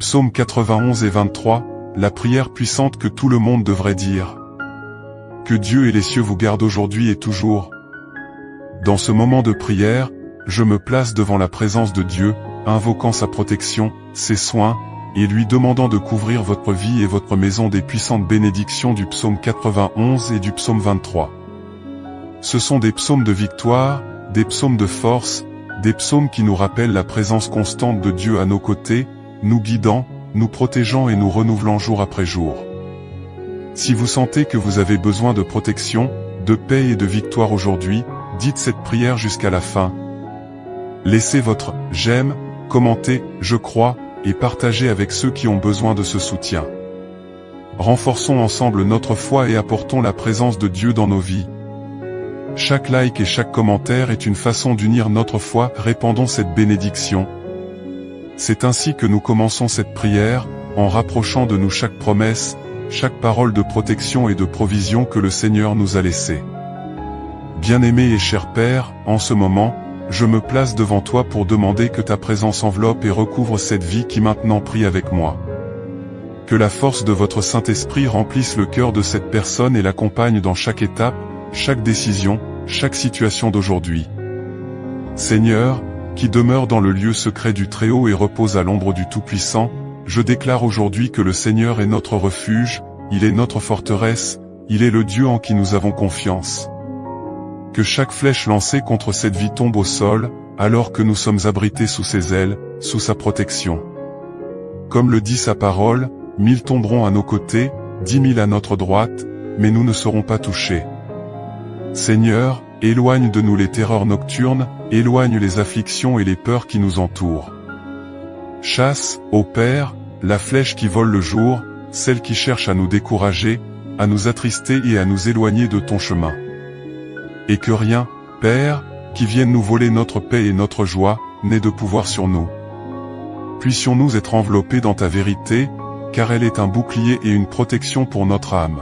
Psaume 91 et 23, la prière puissante que tout le monde devrait dire. Que Dieu et les cieux vous gardent aujourd'hui et toujours. Dans ce moment de prière, je me place devant la présence de Dieu, invoquant sa protection, ses soins, et lui demandant de couvrir votre vie et votre maison des puissantes bénédictions du psaume 91 et du psaume 23. Ce sont des psaumes de victoire, des psaumes de force, des psaumes qui nous rappellent la présence constante de Dieu à nos côtés, nous guidant, nous protégeant et nous renouvelant jour après jour. Si vous sentez que vous avez besoin de protection, de paix et de victoire aujourd'hui, dites cette prière jusqu'à la fin. Laissez votre « j'aime », commentez « je crois » et partagez avec ceux qui ont besoin de ce soutien. Renforçons ensemble notre foi et apportons la présence de Dieu dans nos vies. Chaque like et chaque commentaire est une façon d'unir notre foi, répandons cette bénédiction. C'est ainsi que nous commençons cette prière, en rapprochant de nous chaque promesse, chaque parole de protection et de provision que le Seigneur nous a laissée. Bien-aimé et cher Père, en ce moment, je me place devant toi pour demander que ta présence enveloppe et recouvre cette vie qui maintenant prie avec moi. Que la force de votre Saint-Esprit remplisse le cœur de cette personne et l'accompagne dans chaque étape, chaque décision, chaque situation d'aujourd'hui. Seigneur, qui demeure dans le lieu secret du Très-Haut et repose à l'ombre du Tout-Puissant, je déclare aujourd'hui que le Seigneur est notre refuge, il est notre forteresse, il est le Dieu en qui nous avons confiance. Que chaque flèche lancée contre cette vie tombe au sol, alors que nous sommes abrités sous ses ailes, sous sa protection. Comme le dit sa parole, 1000 tomberont à nos côtés, 10 000 à notre droite, mais nous ne serons pas touchés. Seigneur, éloigne de nous les terreurs nocturnes, éloigne les afflictions et les peurs qui nous entourent. Chasse, ô Père, la flèche qui vole le jour, celle qui cherche à nous décourager, à nous attrister et à nous éloigner de ton chemin. Et que rien, Père, qui vienne nous voler notre paix et notre joie, n'ait de pouvoir sur nous. Puissions-nous être enveloppés dans ta vérité, car elle est un bouclier et une protection pour notre âme.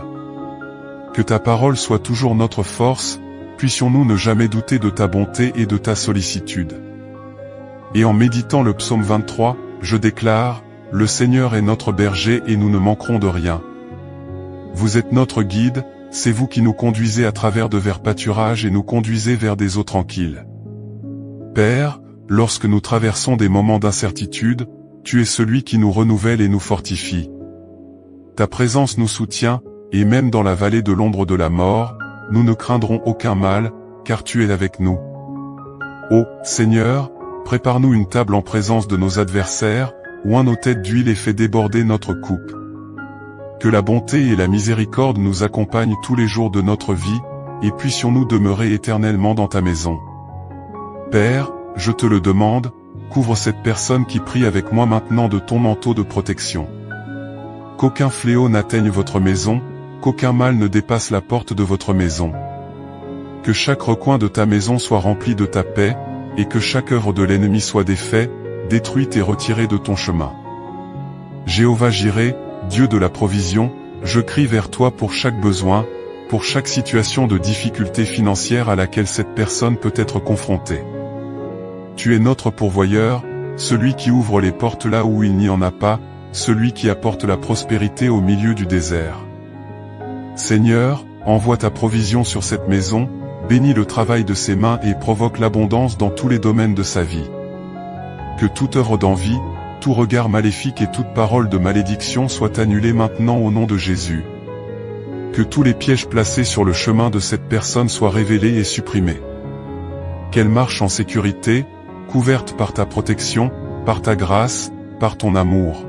Que ta parole soit toujours notre force, puissions-nous ne jamais douter de ta bonté et de ta sollicitude. Et en méditant le psaume 23, je déclare, le Seigneur est notre berger et nous ne manquerons de rien. Vous êtes notre guide, c'est vous qui nous conduisez à travers de verts pâturages et nous conduisez vers des eaux tranquilles. Père, lorsque nous traversons des moments d'incertitude, tu es celui qui nous renouvelle et nous fortifie. Ta présence nous soutient, et même dans la vallée de l'ombre de la mort, nous ne craindrons aucun mal, car tu es avec nous. Ô Seigneur, prépare-nous une table en présence de nos adversaires, oins nos têtes d'huile et fais déborder notre coupe. Que la bonté et la miséricorde nous accompagnent tous les jours de notre vie, et puissions-nous demeurer éternellement dans ta maison. Père, je te le demande, couvre cette personne qui prie avec moi maintenant de ton manteau de protection. Qu'aucun fléau n'atteigne votre maison, qu'aucun mal ne dépasse la porte de votre maison. Que chaque recoin de ta maison soit rempli de ta paix, et que chaque œuvre de l'ennemi soit défaite, détruite et retirée de ton chemin. Jéhovah Jireh, Dieu de la provision, je crie vers toi pour chaque besoin, pour chaque situation de difficulté financière à laquelle cette personne peut être confrontée. Tu es notre pourvoyeur, celui qui ouvre les portes là où il n'y en a pas, celui qui apporte la prospérité au milieu du désert. Seigneur, envoie ta provision sur cette maison, bénis le travail de ses mains et provoque l'abondance dans tous les domaines de sa vie. Que toute œuvre d'envie, tout regard maléfique et toute parole de malédiction soit annulée maintenant au nom de Jésus. Que tous les pièges placés sur le chemin de cette personne soient révélés et supprimés. Qu'elle marche en sécurité, couverte par ta protection, par ta grâce, par ton amour.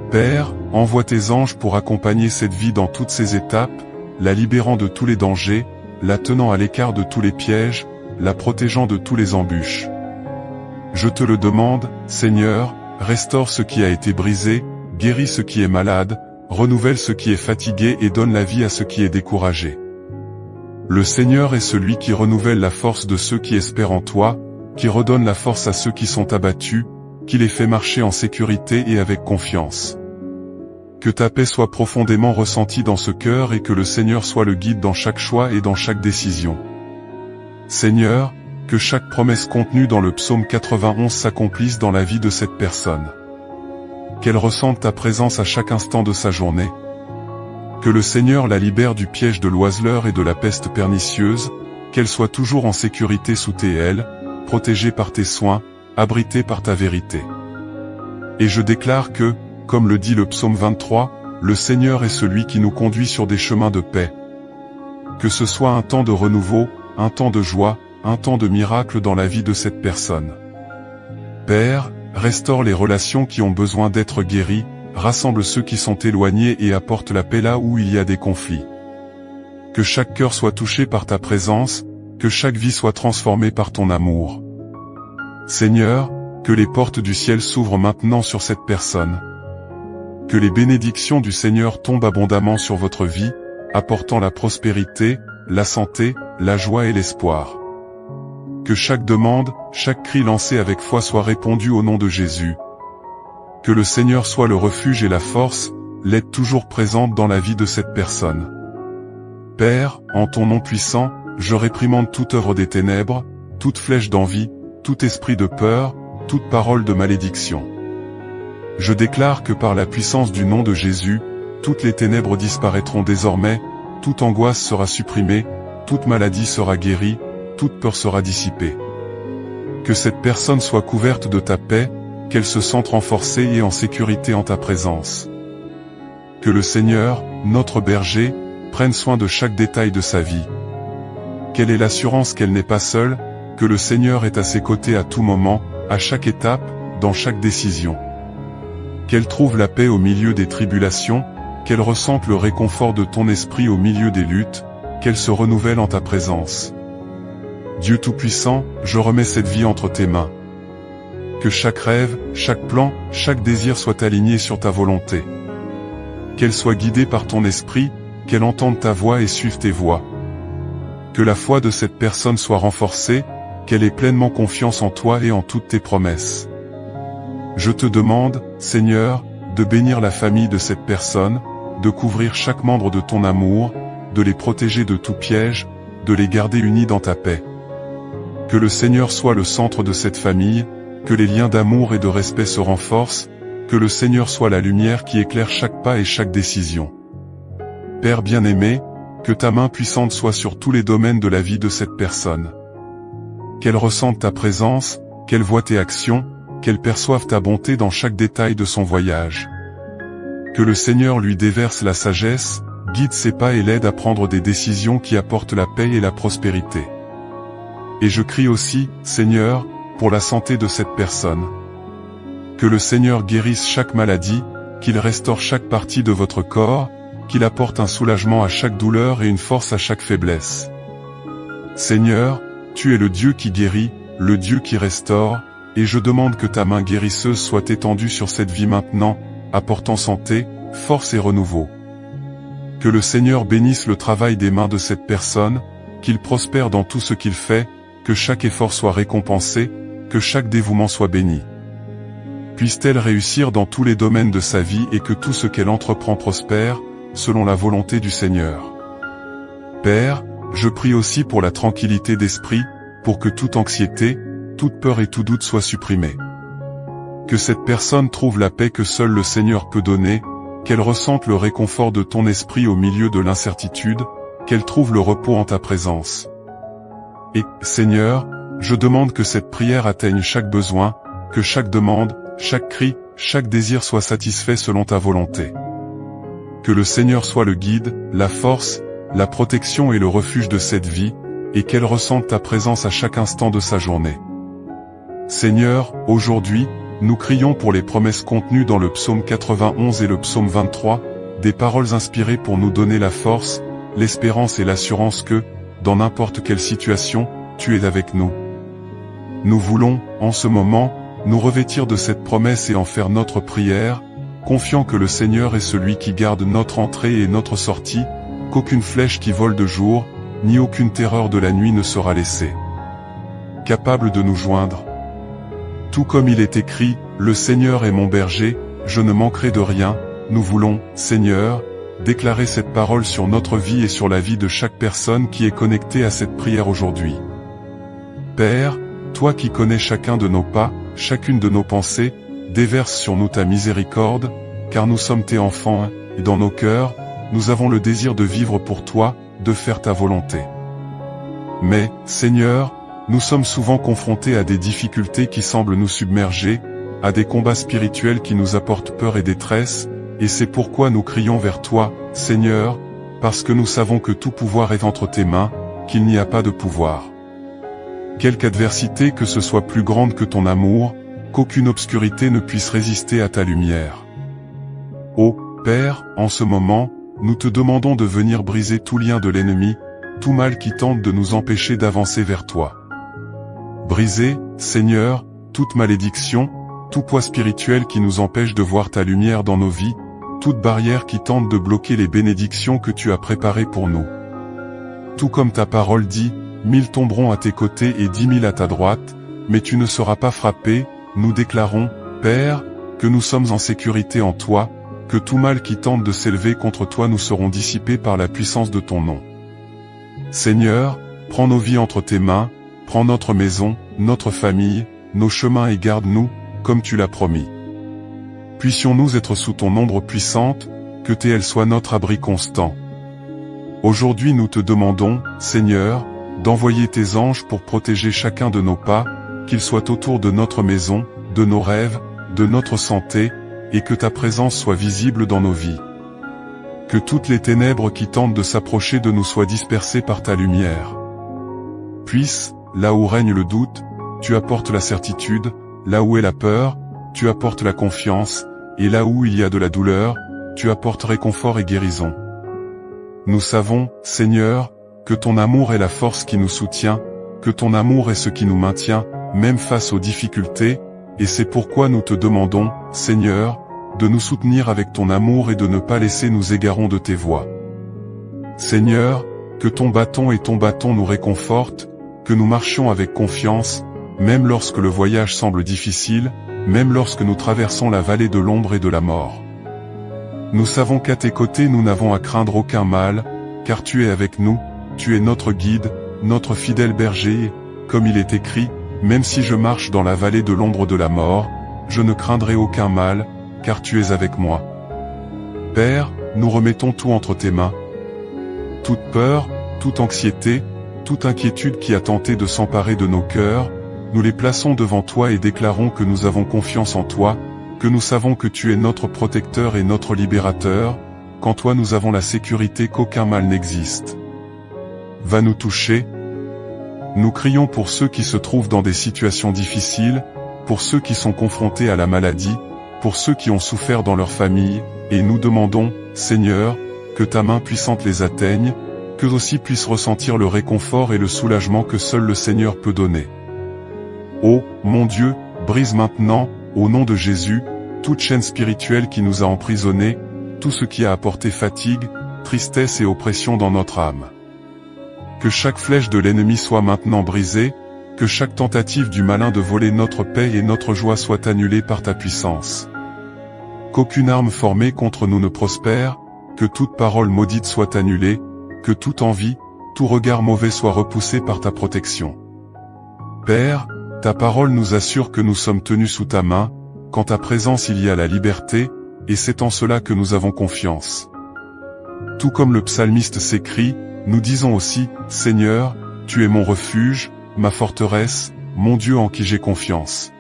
Père, envoie tes anges pour accompagner cette vie dans toutes ses étapes, la libérant de tous les dangers, la tenant à l'écart de tous les pièges, la protégeant de tous les embûches. Je te le demande, Seigneur, restaure ce qui a été brisé, guéris ce qui est malade, renouvelle ce qui est fatigué et donne la vie à ce qui est découragé. Le Seigneur est celui qui renouvelle la force de ceux qui espèrent en toi, qui redonne la force à ceux qui sont abattus, qui les fait marcher en sécurité et avec confiance. Que ta paix soit profondément ressentie dans ce cœur et que le Seigneur soit le guide dans chaque choix et dans chaque décision. Seigneur, que chaque promesse contenue dans le psaume 91 s'accomplisse dans la vie de cette personne. qu'elle ressente ta présence à chaque instant de sa journée. Que le Seigneur la libère du piège de l'oiseleur et de la peste pernicieuse, qu'elle soit toujours en sécurité sous tes ailes, protégée par tes soins, abritée par ta vérité. Et je déclare que, comme le dit le psaume 23, le Seigneur est celui qui nous conduit sur des chemins de paix. Que ce soit un temps de renouveau, un temps de joie, un temps de miracle dans la vie de cette personne. Père, restaure les relations qui ont besoin d'être guéries, rassemble ceux qui sont éloignés et apporte la paix là où il y a des conflits. Que chaque cœur soit touché par ta présence, que chaque vie soit transformée par ton amour. Seigneur, que les portes du ciel s'ouvrent maintenant sur cette personne. Que les bénédictions du Seigneur tombent abondamment sur votre vie, apportant la prospérité, la santé, la joie et l'espoir. Que chaque demande, chaque cri lancé avec foi soit répondu au nom de Jésus. Que le Seigneur soit le refuge et la force, l'aide toujours présente dans la vie de cette personne. Père, en ton nom puissant, je réprimande toute œuvre des ténèbres, toute flèche d'envie, tout esprit de peur, toute parole de malédiction. Je déclare que par la puissance du nom de Jésus, toutes les ténèbres disparaîtront désormais, toute angoisse sera supprimée, toute maladie sera guérie, toute peur sera dissipée. Que cette personne soit couverte de ta paix, qu'elle se sente renforcée et en sécurité en ta présence. Que le Seigneur, notre berger, prenne soin de chaque détail de sa vie. Quelle est l'assurance qu'elle n'est pas seule, que le Seigneur est à ses côtés à tout moment, à chaque étape, dans chaque décision. Qu'elle trouve la paix au milieu des tribulations, qu'elle ressente le réconfort de ton esprit au milieu des luttes, qu'elle se renouvelle en ta présence. Dieu Tout-Puissant, je remets cette vie entre tes mains. Que chaque rêve, chaque plan, chaque désir soit aligné sur ta volonté. Qu'elle soit guidée par ton esprit, qu'elle entende ta voix et suive tes voies. Que la foi de cette personne soit renforcée, qu'elle ait pleinement confiance en toi et en toutes tes promesses. Je te demande, Seigneur, de bénir la famille de cette personne, de couvrir chaque membre de ton amour, de les protéger de tout piège, de les garder unis dans ta paix. Que le Seigneur soit le centre de cette famille, que les liens d'amour et de respect se renforcent, que le Seigneur soit la lumière qui éclaire chaque pas et chaque décision. Père bien-aimé, que ta main puissante soit sur tous les domaines de la vie de cette personne. Qu'elle ressente ta présence, qu'elle voie tes actions, qu'elle perçoive ta bonté dans chaque détail de son voyage. Que le Seigneur lui déverse la sagesse, guide ses pas et l'aide à prendre des décisions qui apportent la paix et la prospérité. Et je crie aussi, Seigneur, pour la santé de cette personne. Que le Seigneur guérisse chaque maladie, qu'il restaure chaque partie de votre corps, qu'il apporte un soulagement à chaque douleur et une force à chaque faiblesse. Seigneur, tu es le Dieu qui guérit, le Dieu qui restaure, et je demande que ta main guérisseuse soit étendue sur cette vie maintenant, apportant santé, force et renouveau. Que le Seigneur bénisse le travail des mains de cette personne, qu'il prospère dans tout ce qu'il fait, que chaque effort soit récompensé, que chaque dévouement soit béni. Puisse-t-elle réussir dans tous les domaines de sa vie et que tout ce qu'elle entreprend prospère, selon la volonté du Seigneur. Père, je prie aussi pour la tranquillité d'esprit, pour que toute anxiété, toute peur et tout doute soient supprimés. Que cette personne trouve la paix que seul le Seigneur peut donner, qu'elle ressente le réconfort de ton esprit au milieu de l'incertitude, qu'elle trouve le repos en ta présence. Et, Seigneur, je demande que cette prière atteigne chaque besoin, que chaque demande, chaque cri, chaque désir soit satisfait selon ta volonté. Que le Seigneur soit le guide, la force, la protection et le refuge de cette vie, et qu'elle ressente ta présence à chaque instant de sa journée. Seigneur, aujourd'hui, nous crions pour les promesses contenues dans le psaume 91 et le psaume 23, des paroles inspirées pour nous donner la force, l'espérance et l'assurance que, dans n'importe quelle situation, tu es avec nous. Nous voulons, en ce moment, nous revêtir de cette promesse et en faire notre prière, confiant que le Seigneur est celui qui garde notre entrée et notre sortie, qu'aucune flèche qui vole de jour, ni aucune terreur de la nuit ne sera laissée. Capable de nous joindre. Tout comme il est écrit, le Seigneur est mon berger, je ne manquerai de rien, nous voulons, Seigneur, déclarer cette parole sur notre vie et sur la vie de chaque personne qui est connectée à cette prière aujourd'hui. Père, toi qui connais chacun de nos pas, chacune de nos pensées, déverse sur nous ta miséricorde, car nous sommes tes enfants, et dans nos cœurs, nous avons le désir de vivre pour toi, de faire ta volonté. Mais, Seigneur, nous sommes souvent confrontés à des difficultés qui semblent nous submerger, à des combats spirituels qui nous apportent peur et détresse, et c'est pourquoi nous crions vers toi, Seigneur, parce que nous savons que tout pouvoir est entre tes mains, qu'il n'y a pas de pouvoir. Quelque adversité que ce soit plus grande que ton amour, qu'aucune obscurité ne puisse résister à ta lumière. Ô Père, en ce moment, nous te demandons de venir briser tout lien de l'ennemi, tout mal qui tente de nous empêcher d'avancer vers toi. Briser, Seigneur, toute malédiction, tout poids spirituel qui nous empêche de voir ta lumière dans nos vies, toute barrière qui tente de bloquer les bénédictions que tu as préparées pour nous. Tout comme ta parole dit, 1000 tomberont à tes côtés et 10 000 à ta droite, mais tu ne seras pas frappé, nous déclarons, Père, que nous sommes en sécurité en toi, que tout mal qui tente de s'élever contre toi nous serons dissipés par la puissance de ton nom. Seigneur, prends nos vies entre tes mains, prends notre maison, notre famille, nos chemins et garde-nous, comme tu l'as promis. Puissions-nous être sous ton ombre puissante, que tes ailes soient notre abri constant. Aujourd'hui nous te demandons, Seigneur, d'envoyer tes anges pour protéger chacun de nos pas, qu'ils soient autour de notre maison, de nos rêves, de notre santé, et que ta présence soit visible dans nos vies. Que toutes les ténèbres qui tentent de s'approcher de nous soient dispersées par ta lumière. Puisse, là où règne le doute, tu apportes la certitude, là où est la peur, tu apportes la confiance, et là où il y a de la douleur, tu apportes réconfort et guérison. Nous savons, Seigneur, que ton amour est la force qui nous soutient, que ton amour est ce qui nous maintient, même face aux difficultés, et c'est pourquoi nous te demandons, Seigneur, de nous soutenir avec ton amour et de ne pas laisser nous égarons de tes voies. Seigneur, que ton bâton nous réconfortent, que nous marchions avec confiance, même lorsque le voyage semble difficile, même lorsque nous traversons la vallée de l'ombre et de la mort. Nous savons qu'à tes côtés nous n'avons à craindre aucun mal, car tu es avec nous, tu es notre guide, notre fidèle berger, comme il est écrit, même si je marche dans la vallée de l'ombre de la mort, je ne craindrai aucun mal, car tu es avec moi. Père, nous remettons tout entre tes mains. Toute peur, toute anxiété, toute inquiétude qui a tenté de s'emparer de nos cœurs, nous les plaçons devant toi et déclarons que nous avons confiance en toi, que nous savons que tu es notre protecteur et notre libérateur, qu'en toi nous avons la sécurité qu'aucun mal n'existe. Va nous toucher. Nous crions pour ceux qui se trouvent dans des situations difficiles, pour ceux qui sont confrontés à la maladie, pour ceux qui ont souffert dans leur famille, et nous demandons, Seigneur, que ta main puissante les atteigne, qu'eux aussi puissent ressentir le réconfort et le soulagement que seul le Seigneur peut donner. Ô, mon Dieu, brise maintenant, au nom de Jésus, toute chaîne spirituelle qui nous a emprisonnés, tout ce qui a apporté fatigue, tristesse et oppression dans notre âme. Que chaque flèche de l'ennemi soit maintenant brisée, que chaque tentative du malin de voler notre paix et notre joie soit annulée par ta puissance. Qu'aucune arme formée contre nous ne prospère, que toute parole maudite soit annulée, que toute envie, tout regard mauvais soit repoussé par ta protection. Père, ta parole nous assure que nous sommes tenus sous ta main, qu'en ta présence il y a la liberté, et c'est en cela que nous avons confiance. Tout comme le psalmiste s'écrie, nous disons aussi, Seigneur, tu es mon refuge, ma forteresse, mon Dieu en qui j'ai confiance.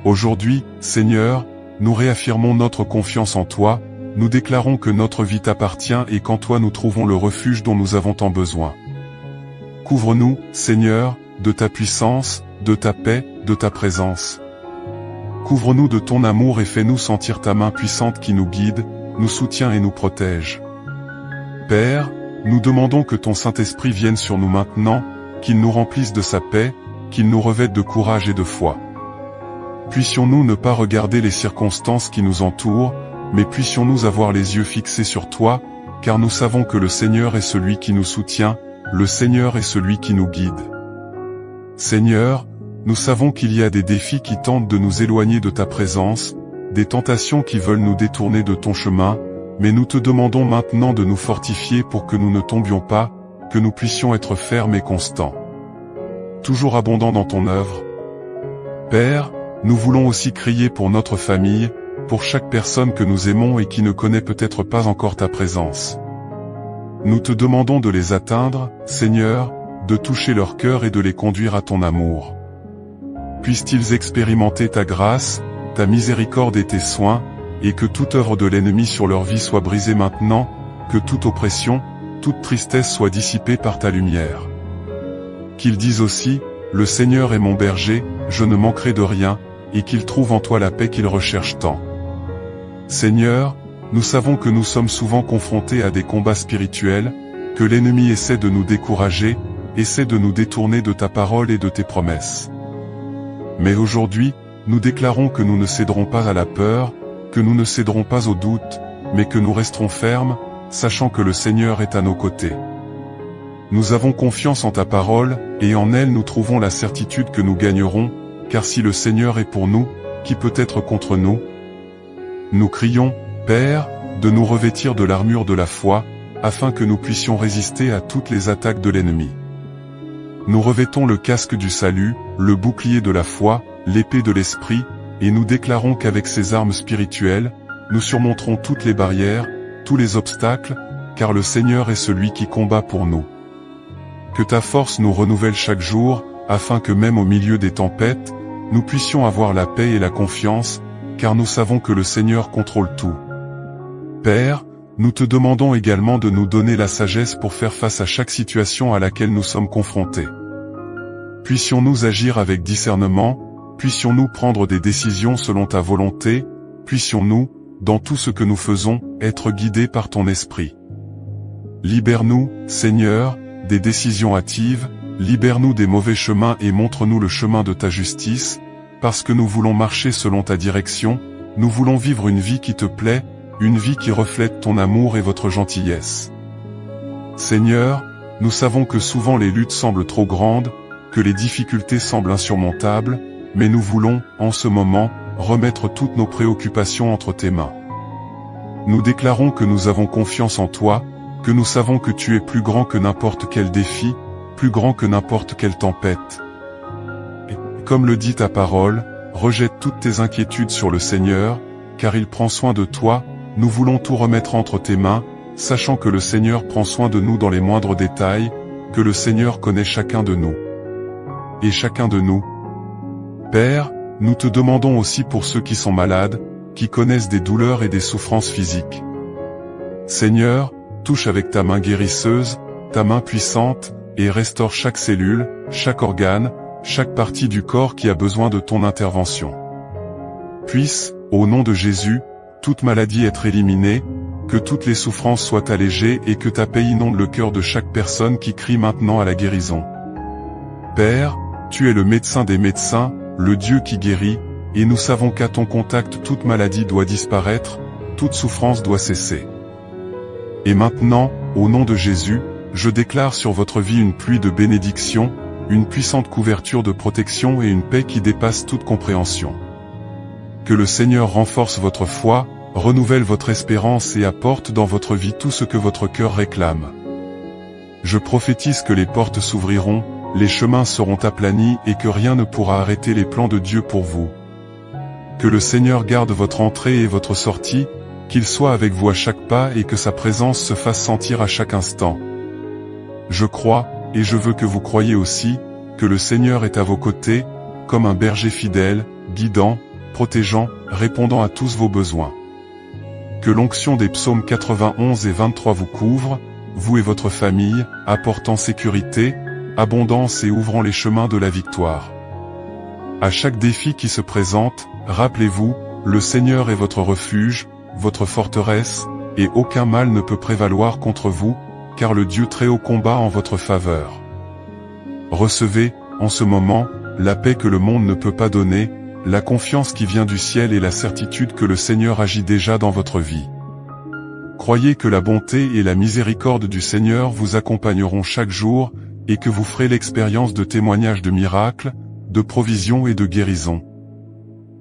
Aujourd'hui, Seigneur, nous réaffirmons notre confiance en toi, nous déclarons que notre vie t'appartient et qu'en toi nous trouvons le refuge dont nous avons tant besoin. Couvre-nous, Seigneur, de ta puissance, de ta paix, de ta présence. Couvre-nous de ton amour et fais-nous sentir ta main puissante qui nous guide, nous soutient et nous protège. Père, nous demandons que ton Saint-Esprit vienne sur nous maintenant, qu'il nous remplisse de sa paix, qu'il nous revête de courage et de foi. Puissions-nous ne pas regarder les circonstances qui nous entourent, mais puissions-nous avoir les yeux fixés sur toi, car nous savons que le Seigneur est celui qui nous soutient, le Seigneur est celui qui nous guide. Seigneur, nous savons qu'il y a des défis qui tentent de nous éloigner de ta présence, des tentations qui veulent nous détourner de ton chemin, mais nous te demandons maintenant de nous fortifier pour que nous ne tombions pas, que nous puissions être fermes et constants. Toujours abondants dans ton œuvre. Père, nous voulons aussi crier pour notre famille, pour chaque personne que nous aimons et qui ne connaît peut-être pas encore ta présence. Nous te demandons de les atteindre, Seigneur, de toucher leur cœur et de les conduire à ton amour. Puissent-ils expérimenter ta grâce, ta miséricorde et tes soins, et que toute œuvre de l'ennemi sur leur vie soit brisée maintenant, que toute oppression, toute tristesse soit dissipée par ta lumière. Qu'ils disent aussi, le Seigneur est mon berger, je ne manquerai de rien, et qu'ils trouvent en toi la paix qu'ils recherchent tant. Seigneur, nous savons que nous sommes souvent confrontés à des combats spirituels, que l'ennemi essaie de nous décourager, essaie de nous détourner de ta parole et de tes promesses. Mais aujourd'hui, nous déclarons que nous ne céderons pas à la peur, que nous ne céderons pas au doute, mais que nous resterons fermes, sachant que le Seigneur est à nos côtés. Nous avons confiance en ta parole, et en elle nous trouvons la certitude que nous gagnerons, car si le Seigneur est pour nous, qui peut être contre nous? Nous crions, Père, de nous revêtir de l'armure de la foi, afin que nous puissions résister à toutes les attaques de l'ennemi. Nous revêtons le casque du salut, le bouclier de la foi, l'épée de l'esprit, et nous déclarons qu'avec ces armes spirituelles, nous surmonterons toutes les barrières, tous les obstacles, car le Seigneur est celui qui combat pour nous. Que ta force nous renouvelle chaque jour, afin que même au milieu des tempêtes, nous puissions avoir la paix et la confiance, car nous savons que le Seigneur contrôle tout. Père, nous te demandons également de nous donner la sagesse pour faire face à chaque situation à laquelle nous sommes confrontés. Puissions-nous agir avec discernement, puissions-nous prendre des décisions selon ta volonté, puissions-nous, dans tout ce que nous faisons, être guidés par ton esprit. Libère-nous, Seigneur, des décisions hâtives, libère-nous des mauvais chemins et montre-nous le chemin de ta justice, parce que nous voulons marcher selon ta direction, nous voulons vivre une vie qui te plaît, une vie qui reflète ton amour et votre gentillesse. Seigneur, nous savons que souvent les luttes semblent trop grandes, que les difficultés semblent insurmontables, mais nous voulons, en ce moment, remettre toutes nos préoccupations entre tes mains. Nous déclarons que nous avons confiance en toi, que nous savons que tu es plus grand que n'importe quel défi, plus grand que n'importe quelle tempête. Et, comme le dit ta parole, rejette toutes tes inquiétudes sur le Seigneur, car il prend soin de toi, nous voulons tout remettre entre tes mains, sachant que le Seigneur prend soin de nous dans les moindres détails, que le Seigneur connaît chacun de nous. Et chacun de nous. Père, nous te demandons aussi pour ceux qui sont malades, qui connaissent des douleurs et des souffrances physiques. Seigneur, touche avec ta main guérisseuse, ta main puissante, et restaure chaque cellule, chaque organe, chaque partie du corps qui a besoin de ton intervention. Puisse, au nom de Jésus, toute maladie être éliminée, que toutes les souffrances soient allégées et que ta paix inonde le cœur de chaque personne qui crie maintenant à la guérison. Père, tu es le médecin des médecins, le Dieu qui guérit, et nous savons qu'à ton contact toute maladie doit disparaître, toute souffrance doit cesser. Et maintenant, au nom de Jésus, je déclare sur votre vie une pluie de bénédictions, une puissante couverture de protection et une paix qui dépasse toute compréhension. Que le Seigneur renforce votre foi, renouvelle votre espérance et apporte dans votre vie tout ce que votre cœur réclame. Je prophétise que les portes s'ouvriront, les chemins seront aplanis et que rien ne pourra arrêter les plans de Dieu pour vous. Que le Seigneur garde votre entrée et votre sortie, qu'il soit avec vous à chaque pas et que sa présence se fasse sentir à chaque instant. Je crois, et je veux que vous croyiez aussi, que le Seigneur est à vos côtés, comme un berger fidèle, guidant, protégeant, répondant à tous vos besoins. Que l'onction des psaumes 91 et 23 vous couvre, vous et votre famille, apportant sécurité, abondance et ouvrant les chemins de la victoire. À chaque défi qui se présente, rappelez-vous, le Seigneur est votre refuge, votre forteresse, et aucun mal ne peut prévaloir contre vous, car le Dieu Très-Haut combat en votre faveur. Recevez, en ce moment, la paix que le monde ne peut pas donner, la confiance qui vient du ciel et la certitude que le Seigneur agit déjà dans votre vie. Croyez que la bonté et la miséricorde du Seigneur vous accompagneront chaque jour, et que vous ferez l'expérience de témoignages de miracles, de provisions et de guérisons.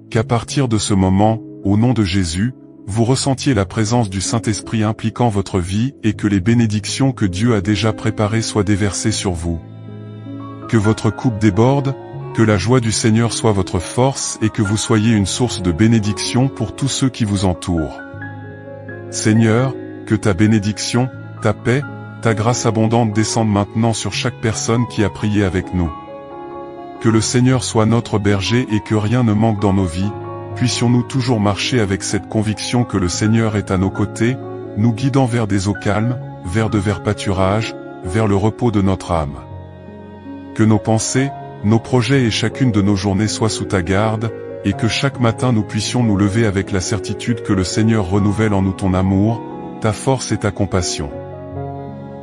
Qu'à partir de ce moment, au nom de Jésus, vous ressentiez la présence du Saint-Esprit impliquant votre vie et que les bénédictions que Dieu a déjà préparées soient déversées sur vous. Que votre coupe déborde, Que la joie du Seigneur soit votre force et que vous soyez une source de bénédiction pour tous ceux qui vous entourent. Seigneur, que ta bénédiction, ta paix, ta grâce abondante descendent maintenant sur chaque personne qui a prié avec nous. Que le Seigneur soit notre berger et que rien ne manque dans nos vies, puissions-nous toujours marcher avec cette conviction que le Seigneur est à nos côtés, nous guidant vers des eaux calmes, vers de verts pâturages, vers le repos de notre âme. Que nos pensées, nos projets et chacune de nos journées soient sous ta garde, et que chaque matin nous puissions nous lever avec la certitude que le Seigneur renouvelle en nous ton amour, ta force et ta compassion.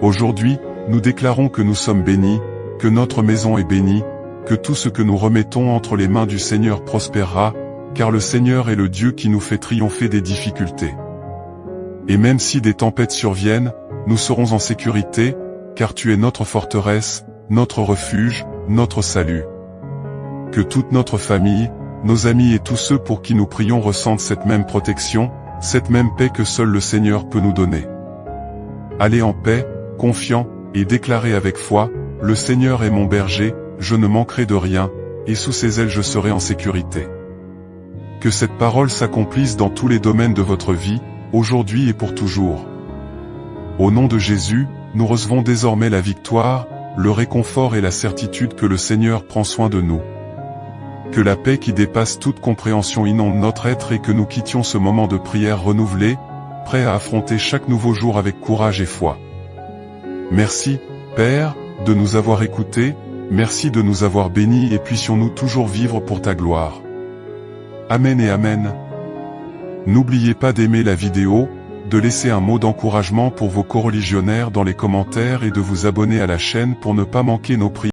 Aujourd'hui, nous déclarons que nous sommes bénis, que notre maison est bénie, que tout ce que nous remettons entre les mains du Seigneur prospérera, car le Seigneur est le Dieu qui nous fait triompher des difficultés. Et même si des tempêtes surviennent, nous serons en sécurité, car tu es notre forteresse, notre refuge, notre salut. Que toute notre famille, nos amis et tous ceux pour qui nous prions ressentent cette même protection, cette même paix que seul le Seigneur peut nous donner. Allez en paix, confiants, et déclarez avec foi, le Seigneur est mon berger, je ne manquerai de rien, et sous ses ailes je serai en sécurité. Que cette parole s'accomplisse dans tous les domaines de votre vie, aujourd'hui et pour toujours. Au nom de Jésus, nous recevons désormais la victoire, le réconfort et la certitude que le Seigneur prend soin de nous. Que la paix qui dépasse toute compréhension inonde notre être et que nous quittions ce moment de prière renouvelé, prêts à affronter chaque nouveau jour avec courage et foi. Merci, Père, de nous avoir écoutés, merci de nous avoir bénis et puissions-nous toujours vivre pour ta gloire. Amen et Amen. N'oubliez pas d'aimer la vidéo, de laisser un mot d'encouragement pour vos coreligionnaires dans les commentaires et de vous abonner à la chaîne pour ne pas manquer nos prières.